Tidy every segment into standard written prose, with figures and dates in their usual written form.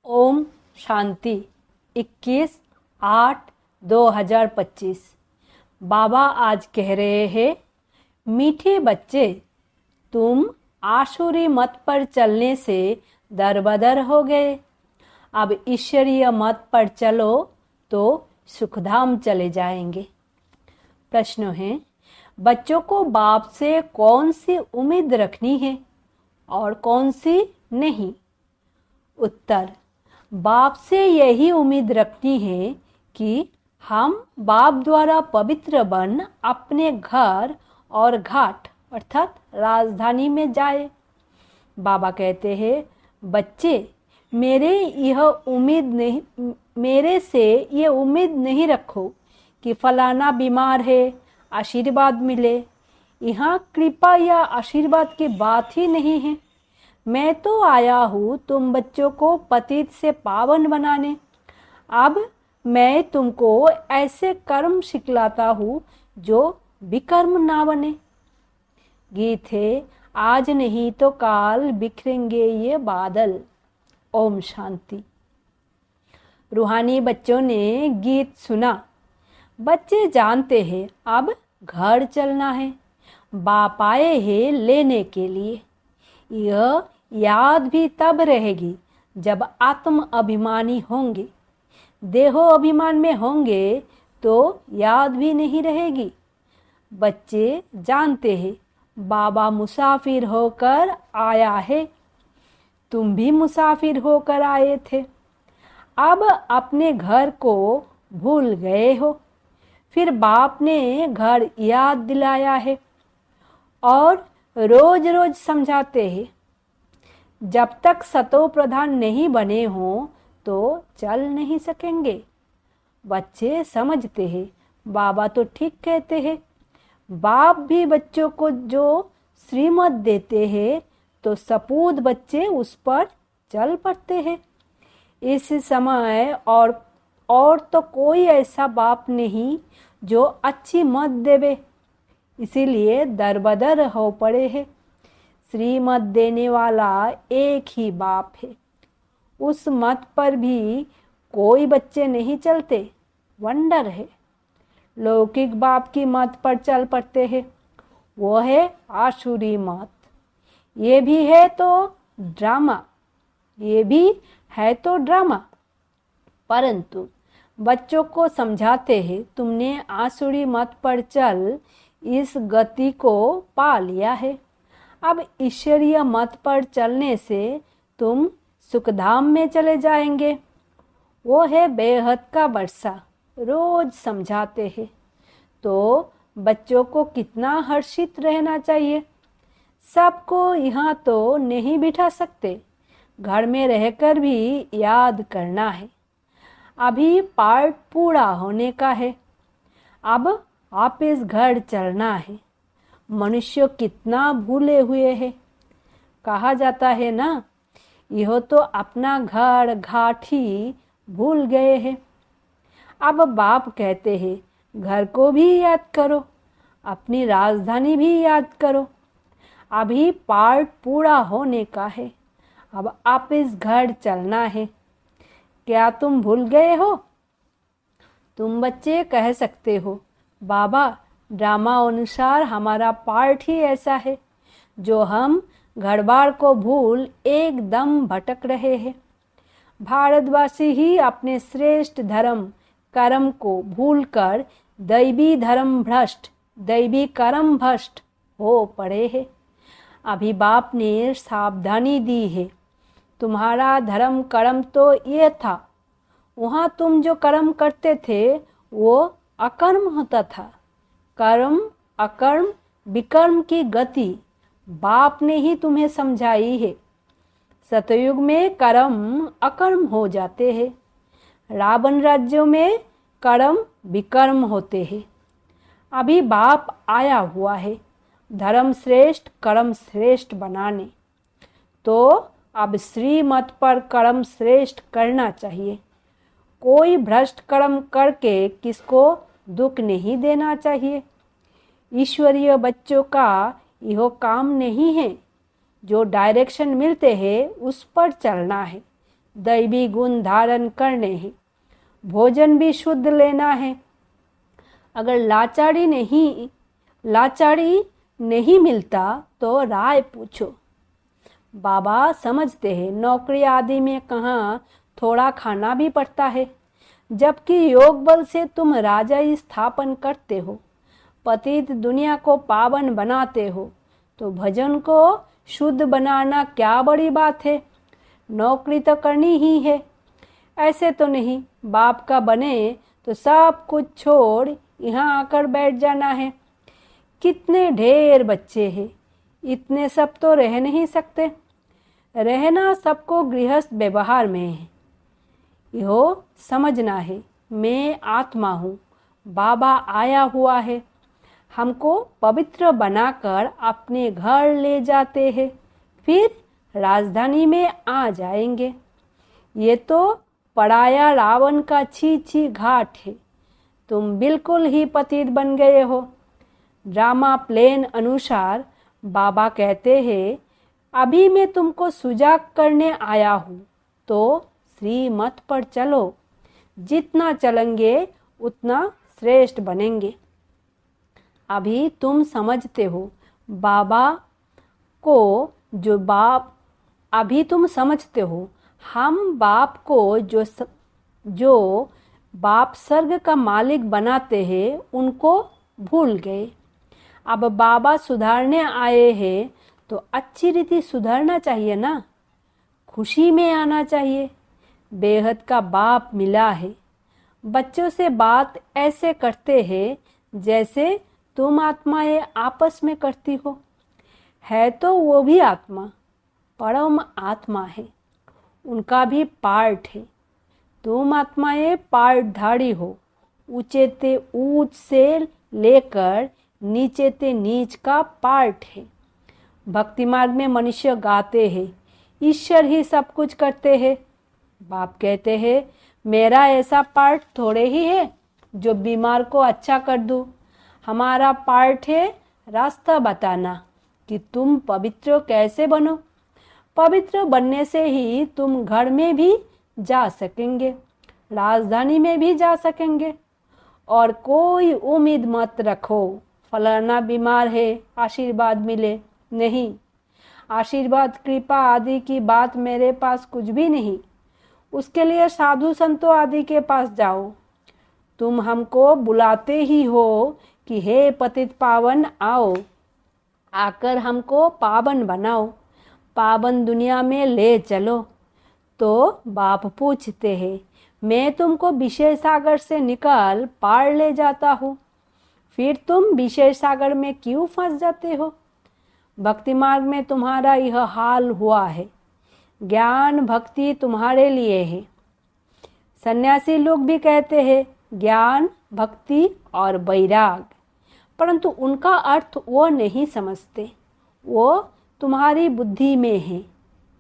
ओम शांति 21/8/2025। बाबा आज कह रहे हैं, मीठे बच्चे, तुम आसुरी मत पर चलने से दरबदर हो गए। अब ईश्वरीय मत पर चलो तो सुखधाम चले जाएंगे। प्रश्न है, बच्चों को बाप से कौन सी उम्मीद रखनी है और कौन सी नहीं? उत्तर, बाप से यही उम्मीद रखनी है कि हम बाप द्वारा पवित्र बन अपने घर और घाट अर्थात राजधानी में जाए। बाबा कहते हैं, बच्चे, मेरे से ये उम्मीद नहीं रखो कि फलाना बीमार है, आशीर्वाद मिले। यहाँ कृपा या आशीर्वाद की बात ही नहीं है। मैं तो आया हूँ तुम बच्चों को पतित से पावन बनाने। अब मैं तुमको ऐसे कर्म सिखलाता हूँ जो विकर्म ना बने। गीत है, आज नहीं तो काल बिखरेंगे ये बादल। ओम शांति। रूहानी बच्चों ने गीत सुना। बच्चे जानते हैं अब घर चलना है। बाप आए हैं लेने के लिए। यह याद भी तब रहेगी जब आत्म अभिमानी होंगे। देहो अभिमान में होंगे तो याद भी नहीं रहेगी। बच्चे जानते हैं बाबा मुसाफिर होकर आया है। तुम भी मुसाफिर होकर आए थे। अब अपने घर को भूल गए हो। फिर बाप ने घर याद दिलाया है और रोज रोज समझाते हैं। जब तक सतो प्रधान नहीं बने हों तो चल नहीं सकेंगे। बच्चे समझते हैं बाबा तो ठीक कहते हैं। बाप भी बच्चों को जो श्रीमत देते हैं तो सपूत बच्चे उस पर चल पड़ते हैं। इस समय और तो कोई ऐसा बाप नहीं जो अच्छी मत देवे, इसीलिए दरबदर हो पड़े हैं। श्रीमत देने वाला एक ही बाप है। उस मत पर भी कोई बच्चे नहीं चलते। वंडर है। लौकिक बाप की मत पर चल पड़ते हैं। वो है आसुरी मत। ये भी है तो ड्रामा। परंतु बच्चों को समझाते हैं, तुमने आसुरी मत पर चल इस गति को पा लिया है। अब ईश्वरीय मत पर चलने से तुम सुखधाम में चले जाएंगे। वो है बेहद का वर्षा। रोज समझाते हैं तो बच्चों को कितना हर्षित रहना चाहिए। सबको यहाँ तो नहीं बिठा सकते। घर में रहकर भी याद करना है। अभी पार्ट पूरा होने का है। अब वापस घर चलना है। मनुष्य कितना भूले हुए हैं। कहा जाता है ना, यह तो अपना घर घाट ही भूल गए हैं। अब बाप कहते हैं, घर को भी याद करो, अपनी राजधानी भी याद करो। अभी पार्ट पूरा होने का है। अब आप इस घर चलना है। क्या तुम भूल गए हो? तुम बच्चे कह सकते हो, बाबा ड्रामा अनुसार हमारा पार्ट ही ऐसा है जो हम घर बार को भूल एकदम भटक रहे हैं। भारतवासी ही अपने श्रेष्ठ धर्म कर्म को भूलकर दैवी कर्म भ्रष्ट हो पड़े हैं। अभी बाप ने सावधानी दी है। तुम्हारा धर्म कर्म तो ये था। वहाँ तुम जो कर्म करते थे वो अकर्म होता था। कर्म अकर्म विकर्म की गति बाप ने ही तुम्हें समझाई है। सतयुग में कर्म अकर्म हो जाते हैं। रावण राज्यों में कर्म विकर्म होते हैं। अभी बाप आया हुआ है धर्म श्रेष्ठ कर्म श्रेष्ठ बनाने। तो अब श्रीमत पर कर्म श्रेष्ठ करना चाहिए। कोई भ्रष्ट कर्म करके किसको दुख नहीं देना चाहिए। ईश्वरीय बच्चों का यह काम नहीं है। जो डायरेक्शन मिलते हैं उस पर चलना है। दैवी गुण धारण करने हैं। भोजन भी शुद्ध लेना है। अगर लाचारी नहीं मिलता तो राय पूछो। बाबा समझते हैं नौकरी आदि में कहाँ थोड़ा खाना भी पड़ता है, जबकि योग बल से तुम राजा स्थापन करते हो, पतित दुनिया को पावन बनाते हो, तो भजन को शुद्ध बनाना क्या बड़ी बात है। नौकरी तो करनी ही है। ऐसे तो नहीं बाप का बने तो सब कुछ छोड़ यहाँ आकर बैठ जाना है। कितने ढेर बच्चे हैं, इतने सब तो रह नहीं सकते। रहना सबको गृहस्थ व्यवहार में है। यो समझना है मैं आत्मा हूँ, बाबा आया हुआ है, हमको पवित्र बनाकर अपने घर ले जाते हैं, फिर राजधानी में आ जाएंगे। ये तो पराया रावण का छी घाट है। तुम बिल्कुल ही पतित बन गए हो। ड्रामा प्लेन अनुसार बाबा कहते हैं अभी मैं तुमको सुजाग करने आया हूँ, तो श्रीमत पर चलो। जितना चलेंगे उतना श्रेष्ठ बनेंगे। अभी तुम समझते हो बाबा को जो बाप अभी तुम समझते हो हम बाप को जो बाप स्वर्ग का मालिक बनाते हैं उनको भूल गए। अब बाबा सुधारने आए हैं तो अच्छी रीति सुधरना चाहिए ना, खुशी में आना चाहिए। बेहद का बाप मिला है। बच्चों से बात ऐसे करते हैं जैसे तुम आत्माएं आपस में करती हो। है तो वो भी आत्मा, परम आत्मा है, उनका भी पार्ट है। तुम आत्माएं पार्टधारी हो। ऊंचे ते ऊंच से लेकर नीचे ते नीच का पार्ट है। भक्ति मार्ग में मनुष्य गाते हैं ईश्वर ही सब कुछ करते हैं। बाप कहते हैं मेरा ऐसा पार्ट थोड़े ही है जो बीमार को अच्छा कर दूं। हमारा पार्ट है रास्ता बताना कि तुम पवित्र कैसे बनो। पवित्र बनने से ही तुम घर में भी जा सकेंगे, राजधानी में भी जा सकेंगे। और कोई उम्मीद मत रखो फलाना बीमार है आशीर्वाद मिले, नहीं। आशीर्वाद कृपा आदि की बात मेरे पास कुछ भी नहीं। उसके लिए साधु संतों आदि के पास जाओ। तुम हमको बुलाते ही हो कि हे पतित पावन आओ, आकर हमको पावन बनाओ, पावन दुनिया में ले चलो। तो बाप पूछते हैं मैं तुमको विषय सागर से निकाल पार ले जाता हूँ, फिर तुम विषय सागर में क्यों फंस जाते हो। भक्ति मार्ग में तुम्हारा यह हाल हुआ है। ज्ञान भक्ति तुम्हारे लिए है। सन्यासी लोग भी कहते हैं ज्ञान भक्ति और वैराग, परंतु उनका अर्थ वो नहीं समझते। वो तुम्हारी बुद्धि में है।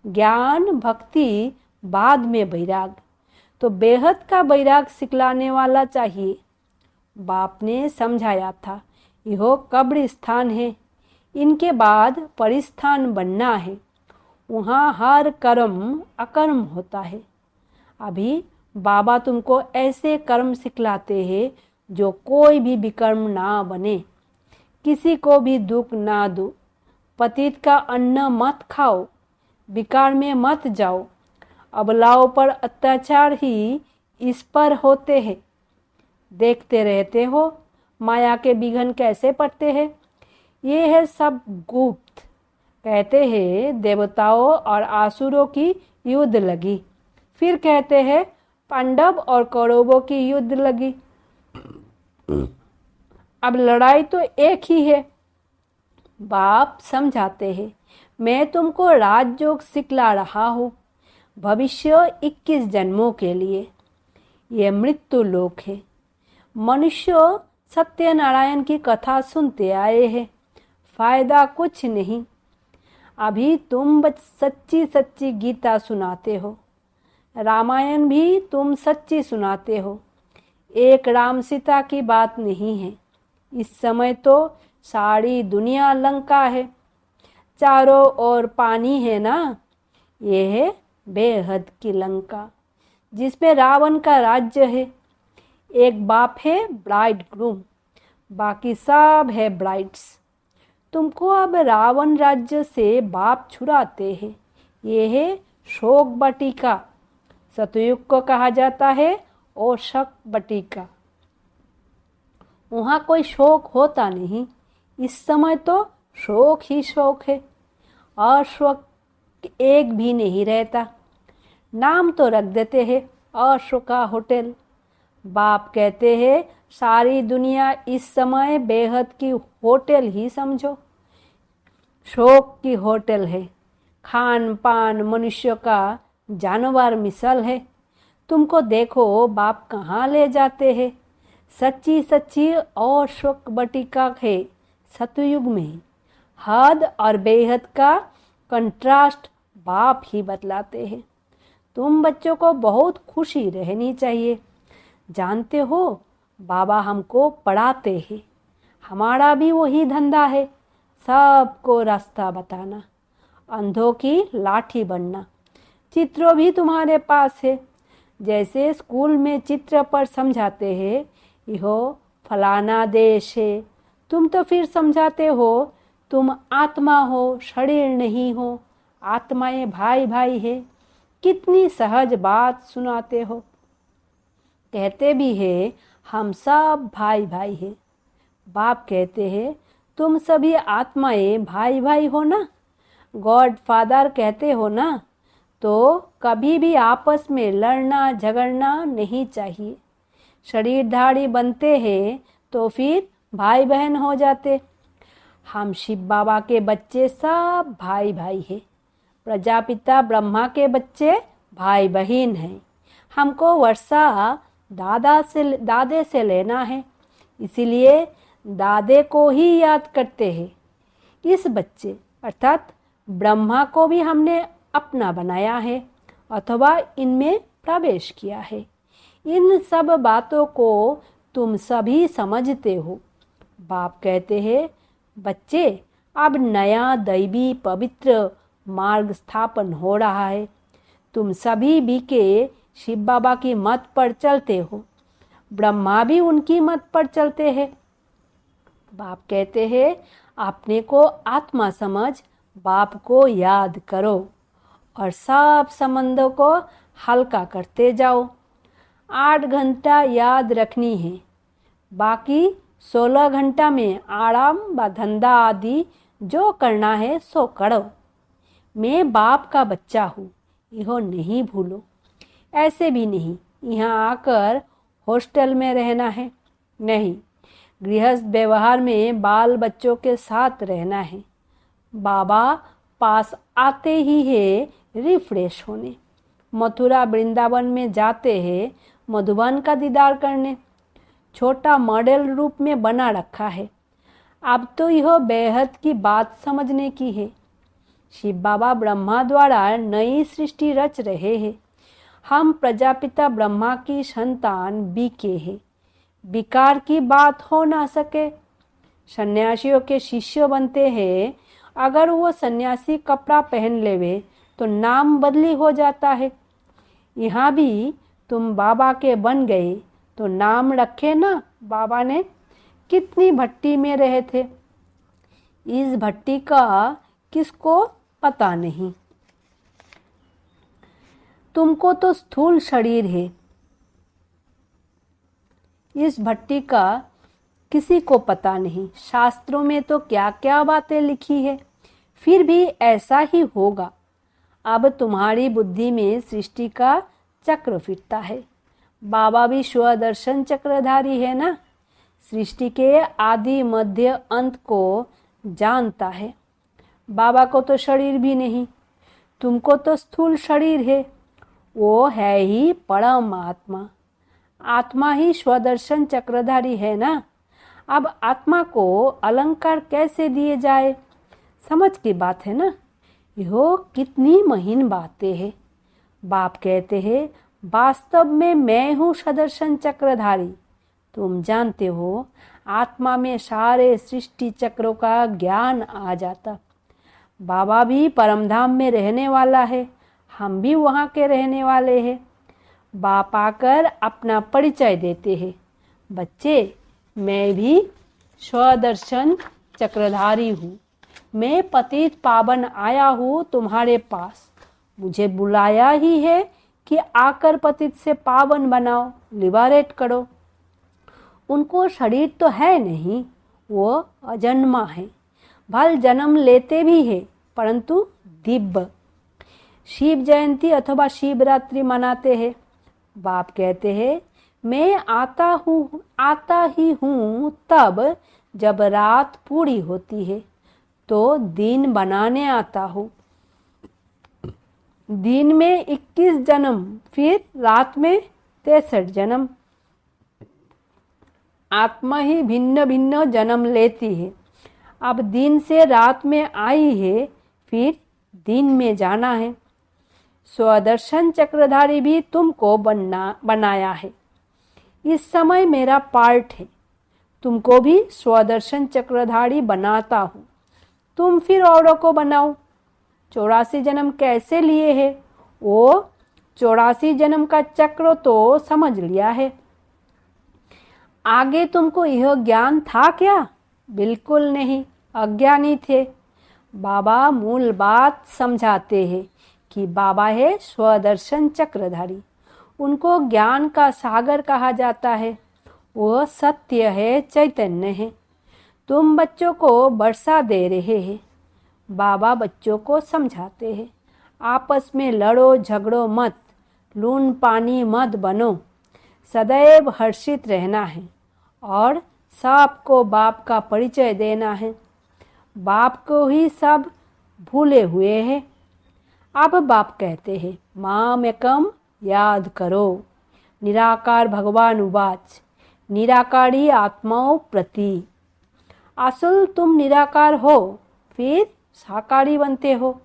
ज्ञान भक्ति बाद में वैराग, तो बेहद का वैराग सिखलाने वाला चाहिए। बाप ने समझाया था यह कब्रिस्तान है, इनके बाद परिस्थान बनना है। वहाँ हर कर्म अकर्म होता है। अभी बाबा तुमको ऐसे कर्म सिखलाते हैं जो कोई भी विकर्म ना बने, किसी को भी दुख ना दो, पतित का अन्न मत खाओ, विकार में मत जाओ। अबलाओं पर अत्याचार ही इस पर होते हैं। देखते रहते हो माया के विघन कैसे पड़ते हैं। ये है सब गुप्त। कहते हैं देवताओं और आसुरों की युद्ध लगी, फिर कहते हैं पांडव और कौरवों की युद्ध लगी। अब लड़ाई तो एक ही है। बाप समझाते हैं मैं तुमको राजयोग सिखला रहा हूँ, भविष्य 21 जन्मों के लिए। ये मृत्यु लोक है। मनुष्य सत्यनारायण की कथा सुनते आए हैं, फायदा कुछ नहीं। अभी तुम सच्ची सच्ची गीता सुनाते हो, रामायण भी तुम सच्ची सुनाते हो। एक राम सीता की बात नहीं है। इस समय तो सारी दुनिया लंका है, चारों ओर पानी है ना। ये है बेहद की लंका जिसमें रावण का राज्य है। एक बाप है ब्राइड ग्रूम, बाकी सब है ब्राइड्स। तुमको अब रावण राज्य से बाप छुड़ाते हैं। ये है शोक बटिका। सतयुग को कहा जाता है और शक बटिका। वहाँ कोई शोक होता नहीं। इस समय तो शोक ही शोक है, अशोक एक भी नहीं रहता। नाम तो रख देते हैं अशोका होटल। बाप कहते हैं सारी दुनिया इस समय बेहद की होटल ही समझो। शोक की होटल है। खान पान मनुष्य का जानवर मिसल है। तुमको देखो बाप कहाँ ले जाते हैं। सच्ची सच्ची और शोक बटिका है सतयुग में। हद और बेहद का कंट्रास्ट बाप ही बतलाते हैं। तुम बच्चों को बहुत खुशी रहनी चाहिए। जानते हो बाबा हमको पढ़ाते हैं। हमारा भी वही धंधा है, सबको रास्ता बताना, अंधों की लाठी बनना। चित्र भी तुम्हारे पास है। जैसे स्कूल में चित्र पर समझाते हैं यहो फलाना देश है, तुम तो फिर समझाते हो तुम आत्मा हो, शरीर नहीं हो। आत्माएं भाई भाई है। कितनी सहज बात सुनाते हो। कहते भी है हम सब भाई भाई है। बाप कहते हैं तुम सभी आत्माएं भाई भाई हो ना। गॉड फादर कहते हो ना, तो कभी भी आपस में लड़ना झगड़ना नहीं चाहिए। शरीरधारी बनते हैं तो फिर भाई बहन हो जाते। हम शिव बाबा के बच्चे सब भाई भाई हैं। प्रजापिता ब्रह्मा के बच्चे भाई बहन हैं। हमको वर्षा दादे से लेना है, इसीलिए दादे को ही याद करते हैं। इस बच्चे अर्थात ब्रह्मा को भी हमने अपना बनाया है अथवा इनमें प्रवेश किया है। इन सब बातों को तुम सभी समझते हो। बाप कहते हैं बच्चे अब नया दैवी पवित्र मार्ग स्थापन हो रहा है। तुम सभी भी के शिव बाबा की मत पर चलते हो। ब्रह्मा भी उनकी मत पर चलते हैं। बाप कहते हैं अपने को आत्मा समझ बाप को याद करो और सब संबंधों को हल्का करते जाओ। 8 घंटा याद रखनी है, बाकी 16 घंटा में आराम व धंधा आदि जो करना है सो करो। मैं बाप का बच्चा हूँ, यह नहीं भूलो। ऐसे भी नहीं यहाँ आकर हॉस्टल में रहना है, नहीं, गृहस्थ व्यवहार में बाल बच्चों के साथ रहना है। बाबा पास आते ही है रिफ्रेश होने। मथुरा वृंदावन में जाते हैं मधुबन का दीदार करने। छोटा मॉडल रूप में बना रखा है। अब तो यह बेहद की बात समझने की है। शिव बाबा ब्रह्मा द्वारा नई सृष्टि रच रहे हैं। हम प्रजापिता ब्रह्मा की संतान बीके हैं। विकार की बात हो ना सके। सन्यासियों के शिष्य बनते हैं। अगर वो सन्यासी कपड़ा पहन लेवे तो नाम बदली हो जाता है। यहाँ भी तुम बाबा के बन गए तो नाम रखे ना बाबा ने। कितनी भट्टी में रहे थे, इस भट्टी का किसको पता नहीं। तुमको तो स्थूल शरीर है, इस भट्टी का किसी को पता नहीं। शास्त्रों में तो क्या क्या बातें लिखी है, फिर भी ऐसा ही होगा। अब तुम्हारी बुद्धि में सृष्टि का चक्र फिरता है। बाबा भी स्वदर्शन चक्रधारी है ना। सृष्टि के आदि मध्य अंत को जानता है। बाबा को तो शरीर भी नहीं, तुमको तो स्थूल शरीर है। वो है ही परम आत्मा। आत्मा ही स्वदर्शन चक्रधारी है ना। अब आत्मा को अलंकार कैसे दिए जाए, समझ की बात है ना। यह कितनी महीन बातें हैं। बाप कहते हैं वास्तव में मैं हूँ सदर्शन चक्रधारी। तुम जानते हो आत्मा में सारे सृष्टि चक्रों का ज्ञान आ जाता। बाबा भी परमधाम में रहने वाला है। हम भी वहाँ के रहने वाले हैं। बाप आकर अपना परिचय देते हैं। बच्चे, मैं भी स्वदर्शन चक्रधारी हूँ। मैं पतित पावन आया हूँ तुम्हारे पास। मुझे बुलाया ही है कि आकर पतित से पावन बनाओ, लिबरेट करो। उनको शरीर तो है नहीं, वो अजन्मा है। भल जन्म लेते भी है, परंतु दिव्य। शिव जयंती अथवा शिवरात्रि मनाते हैं। बाप कहते हैं, मैं आता ही हूँ तब जब रात पूरी होती है, तो दिन बनाने आता हूँ। दिन में 21 जन्म, फिर रात में 63 जन्म। आत्मा ही भिन्न भिन्न जन्म लेती है। अब दिन से रात में आई है, फिर दिन में जाना है। स्वदर्शन चक्रधारी भी तुमको बनाया है। इस समय मेरा पार्ट है। तुमको भी स्वदर्शन चक्रधारी बनाता हूँ। तुम फिर औरों को बनाओ। 84 जन्म कैसे लिए है? वो 84 जन्म का चक्र तो समझ लिया है। आगे तुमको यह ज्ञान था क्या? बिल्कुल नहीं, अज्ञानी थे। बाबा मूल बात समझाते हैं कि बाबा है स्वदर्शन चक्रधारी। उनको ज्ञान का सागर कहा जाता है। वो सत्य है, चैतन्य है। तुम बच्चों को वर्षा दे रहे हैं। बाबा बच्चों को समझाते हैं, आपस में लड़ो झगड़ो मत, लून पानी मत बनो, सदैव हर्षित रहना है और सबको बाप का परिचय देना है। बाप को ही सब भूले हुए हैं। अब बाप कहते हैं, माम एकम याद करो। निराकार भगवान उवाच, निराकारी आत्माओं प्रति। असल तुम निराकार हो, फिर साकारी बनते हो।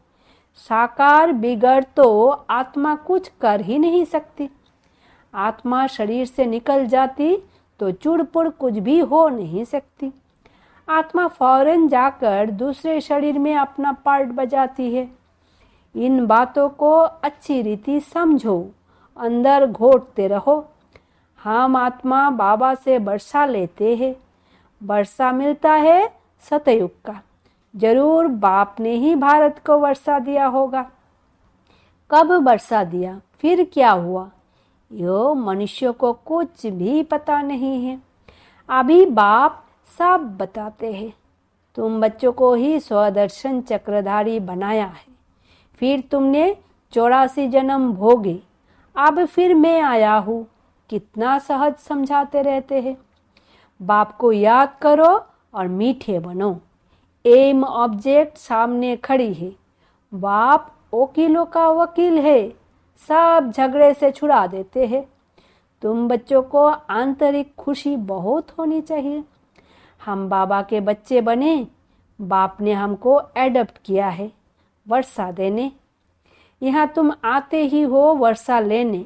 साकार बिगड़ तो आत्मा कुछ कर ही नहीं सकती। आत्मा शरीर से निकल जाती तो चुड़पुड़ कुछ भी हो नहीं सकती। आत्मा फौरन जाकर दूसरे शरीर में अपना पार्ट बजाती है। इन बातों को अच्छी रीति समझो, अंदर घोटते रहो। हम आत्मा बाबा से वर्षा लेते हैं। वर्षा मिलता है सतयुग का। जरूर बाप ने ही भारत को वर्षा दिया होगा। कब वर्षा दिया, फिर क्या हुआ, यो मनुष्य को कुछ भी पता नहीं है। अभी बाप सब बताते हैं। तुम बच्चों को ही स्वदर्शन चक्रधारी बनाया है। फिर तुमने 84 जन्म भोगे। अब फिर मैं आया हूँ। कितना सहज समझाते रहते हैं। बाप को याद करो और मीठे बनो। एम ऑब्जेक्ट सामने खड़ी है। बाप वकीलों का वकील है, सब झगड़े से छुड़ा देते हैं। तुम बच्चों को आंतरिक खुशी बहुत होनी चाहिए। हम बाबा के बच्चे बने। बाप ने हमको एडप्ट किया है वर्षा देने। यहाँ तुम आते ही हो वर्षा लेने।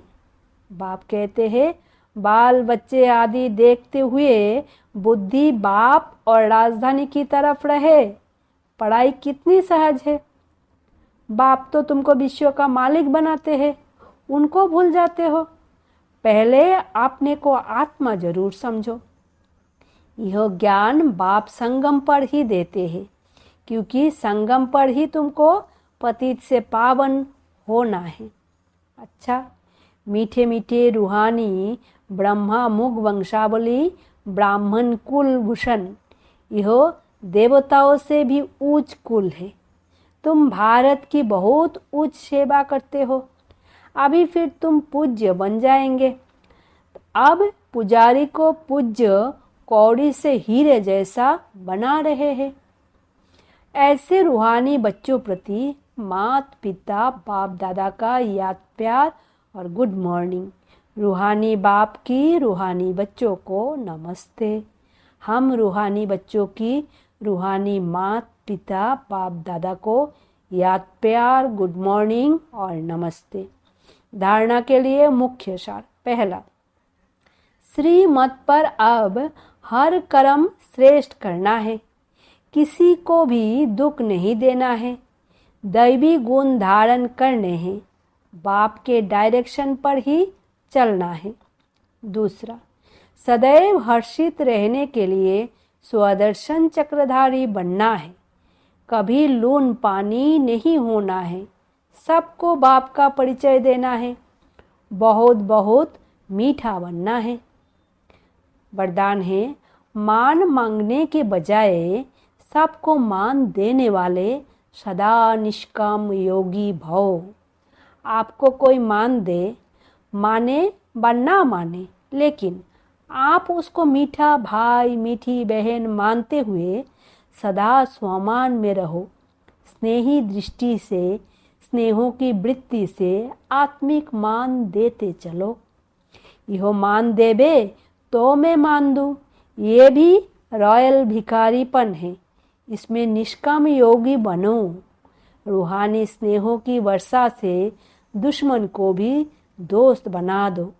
बाप कहते हैं, बाल बच्चे आदि देखते हुए बुद्धि बाप और राजधानी की तरफ रहे। पढ़ाई कितनी सहज है। बाप तो तुमको विश्व का मालिक बनाते हैं, उनको भूल जाते हो। पहले अपने को आत्मा जरूर समझो। यह ज्ञान बाप संगम पर ही देते हैं, क्योंकि संगम पर ही तुमको पतित से पावन होना है। अच्छा, मीठे मीठे रूहानी ब्रह्मा मुख वंशावली ब्राह्मण कुल भूषण, यह देवताओं से भी ऊंच कुल है। तुम भारत की बहुत उच्च सेवा करते हो। अभी फिर तुम पूज्य बन जाएंगे। अब पुजारी को पूज्य कौड़ी से हीरे जैसा बना रहे हैं। ऐसे रूहानी बच्चों प्रति मात पिता बाप दादा का याद प्यार और गुड मॉर्निंग। रूहानी बाप की रूहानी बच्चों को नमस्ते। हम रूहानी बच्चों की रूहानी मात पिता बाप दादा को याद प्यार गुड मॉर्निंग और नमस्ते। धारणा के लिए मुख्य सार। पहला, श्रीमत पर अब हर कर्म श्रेष्ठ करना है। किसी को भी दुख नहीं देना है। दैवी गुण धारण करने हैं। बाप के डायरेक्शन पर ही चलना है। दूसरा, सदैव हर्षित रहने के लिए स्वदर्शन चक्रधारी बनना है। कभी लून पानी नहीं होना है। सबको बाप का परिचय देना है। बहुत बहुत मीठा बनना है। वरदान है, मान मांगने के बजाय सबको मान देने वाले सदा निष्काम योगी भव। आपको कोई मान दे, माने व ना माने, लेकिन आप उसको मीठा भाई मीठी बहन मानते हुए सदा स्वामान में रहो। स्नेही दृष्टि से, स्नेहों की वृत्ति से आत्मिक मान देते चलो। यो मान देबे तो मैं मान दूँ, ये भी रॉयल भिखारीपन है। इसमें निष्काम योगी बनो। रूहानी स्नेहों की वर्षा से दुश्मन को भी दोस्त बना दो।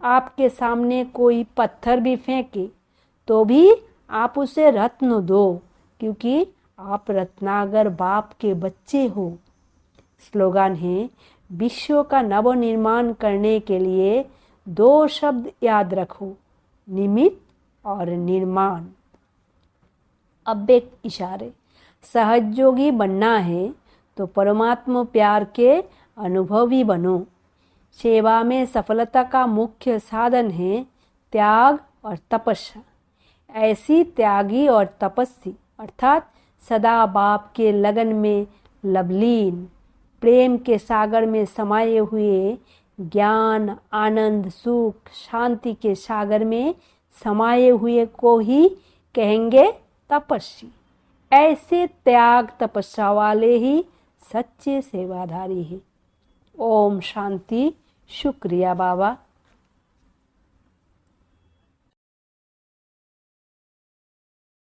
आपके सामने कोई पत्थर भी फेंके तो भी आप उसे रत्न दो, क्योंकि आप रत्नागर बाप के बच्चे हो। स्लोगन है, विश्व का नव निर्माण करने के लिए 2 शब्द याद रखो, निमित्त और निर्माण। अब एक इशारे, सहयोगी बनना है तो परमात्मा प्यार के अनुभवी बनो। सेवा में सफलता का मुख्य साधन है त्याग और तपस्या। ऐसी त्यागी और तपस्वी अर्थात सदा बाप के लगन में लवलीन, प्रेम के सागर में समाये हुए, ज्ञान आनंद सुख शांति के सागर में समाये हुए को ही कहेंगे तपस्वी। ऐसे त्याग तपस्या वाले ही सच्चे सेवाधारी हैं। ओम शांति। शुक्रिया बाबा।